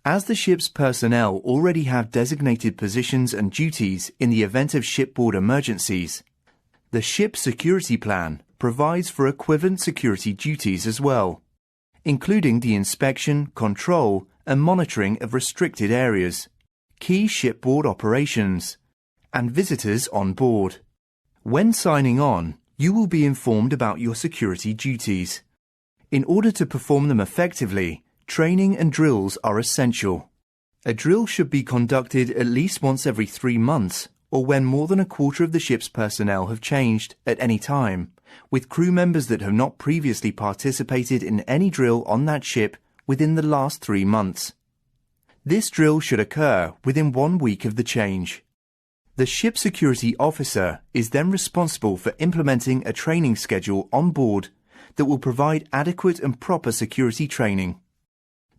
As the ship's personnel already have designated positions and duties in the event of shipboard emergencies, the ship security plan provides for equivalent security duties as well, including the inspection, control, and monitoring of restricted areas, key shipboard operations, and visitors on board. When signing on, you will be informed about your security duties. In order to perform them effectively, training and drills are essential. A drill should be conducted at least once every 3 months, or when more than a quarter of the ship's personnel have changed at any time, with crew members that have not previously participated in any drill on that ship within the last 3 months. This drill should occur within 1 week of the change. The ship security officer is then responsible for implementing a training schedule on board that will provide adequate and proper security training.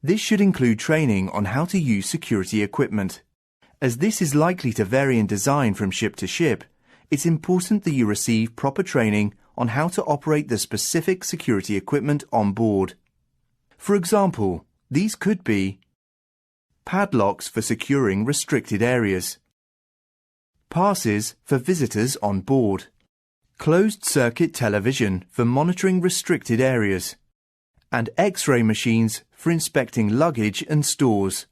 This should include training on how to use security equipment. As this is likely to vary in design from ship to ship, it's important that you receive proper training on how to operate the specific security equipment on board. For example, these could be padlocks for securing restricted areas, passes for visitors on board, closed-circuit television for monitoring restricted areas, and X-ray machines for inspecting luggage and stores.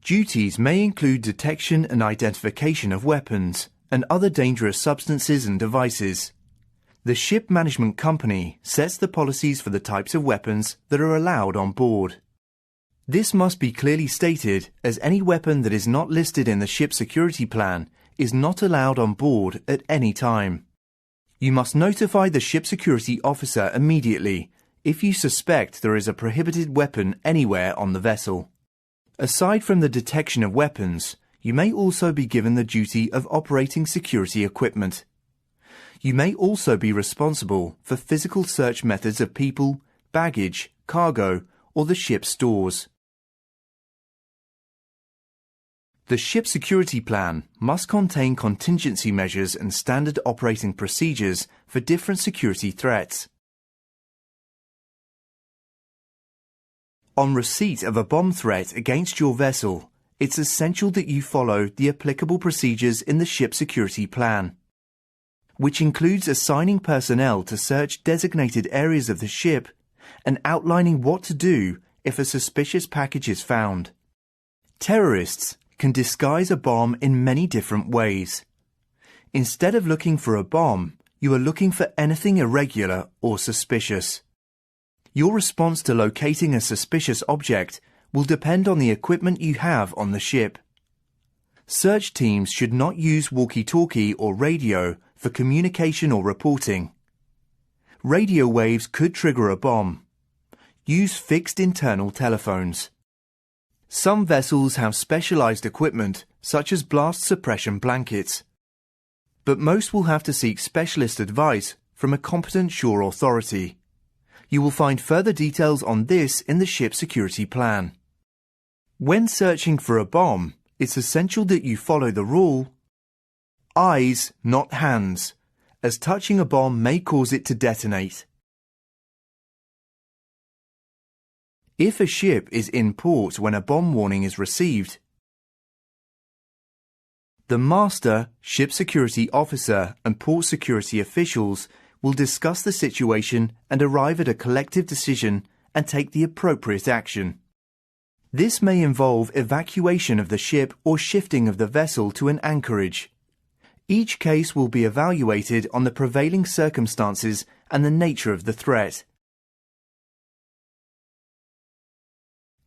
Duties may include detection and identification of weapons and other dangerous substances and devices. The ship management company sets the policies for the types of weapons that are allowed on board. This must be clearly stated, as any weapon that is not listed in the ship security plan is not allowed on board at any time. You must notify the ship security officer immediately if you suspect there is a prohibited weapon anywhere on the vessel. Aside from the detection of weapons, you may also be given the duty of operating security equipment. You may also be responsible for physical search methods of people, baggage, cargo, or the ship's stores. The ship security plan must contain contingency measures and standard operating procedures for different security threats. On receipt of a bomb threat against your vessel, it's essential that you follow the applicable procedures in the ship security plan, which includes assigning personnel to search designated areas of the ship and outlining what to do if a suspicious package is found. Terrorists can disguise a bomb in many different ways. Instead of looking for a bomb, you are looking for anything irregular or suspicious. Your response to locating a suspicious object will depend on the equipment you have on the ship. Search teams should not use walkie-talkie or radio for communication or reporting. Radio waves could trigger a bomb. Use fixed internal telephones. Some vessels have specialized equipment, such as blast suppression blankets, but most will have to seek specialist advice from a competent shore authority. You will find further details on this in the ship security plan. When searching for a bomb, it's essential that you follow the rule, eyes, not hands, as touching a bomb may cause it to detonate. If a ship is in port when a bomb warning is received, the master, ship security officer, and port security officials will discuss the situation and arrive at a collective decision and take the appropriate action. This may involve evacuation of the ship or shifting of the vessel to an anchorage. Each case will be evaluated on the prevailing circumstances and the nature of the threat.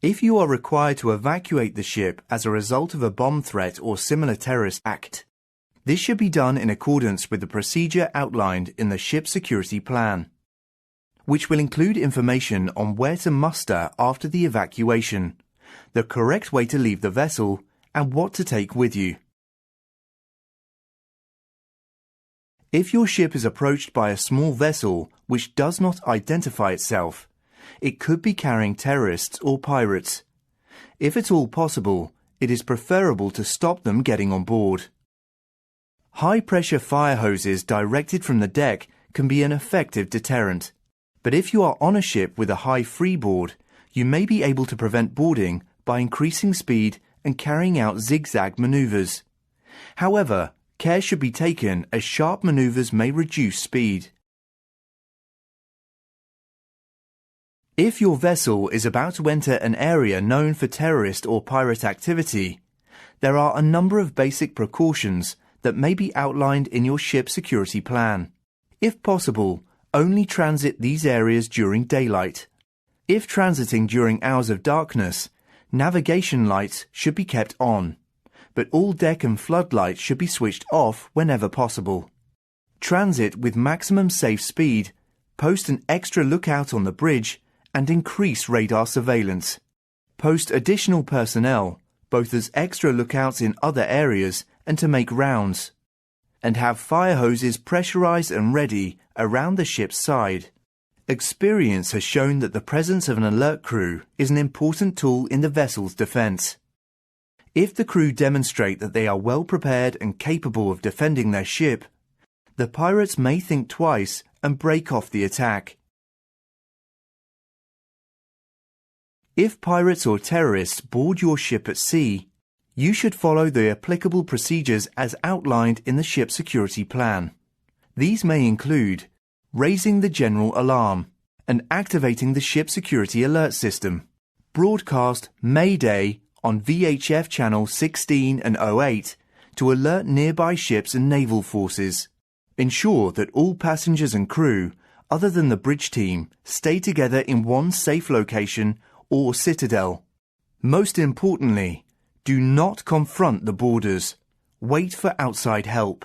If you are required to evacuate the ship as a result of a bomb threat or similar terrorist act, this should be done in accordance with the procedure outlined in the ship security plan, which will include information on where to muster after the evacuation, the correct way to leave the vessel, and what to take with you. If your ship is approached by a small vessel which does not identify itself, it could be carrying terrorists or pirates. If at all possible, it is preferable to stop them getting on board. High-pressure fire hoses directed from the deck can be an effective deterrent, but if you are on a ship with a high freeboard, you may be able to prevent boarding by increasing speed and carrying out zigzag maneuvers. However, care should be taken as sharp maneuvers may reduce speed. If your vessel is about to enter an area known for terrorist or pirate activity, there are a number of basic precautions that may be outlined in your ship security plan. If possible, only transit these areas during daylight. If transiting during hours of darkness, navigation lights should be kept on, but all deck and floodlights should be switched off whenever possible. Transit with maximum safe speed, post an extra lookout on the bridge, and increase radar surveillance. Post additional personnel, both as extra lookouts in other areas and to make rounds. And have fire hoses pressurized and ready around the ship's side. Experience has shown that the presence of an alert crew is an important tool in the vessel's defense. If the crew demonstrate that they are well prepared and capable of defending their ship, the pirates may think twice and break off the attack. If pirates or terrorists board your ship at sea, you should follow the applicable procedures as outlined in the ship security plan. These may include raising the general alarm and activating the ship security alert system. Broadcast Mayday on VHF channel 16 and 08 to alert nearby ships and naval forces. Ensure that all passengers and crew, other than the bridge team, stay together in one safe location or citadel. Most importantly, do not confront the boarders. Wait for outside help.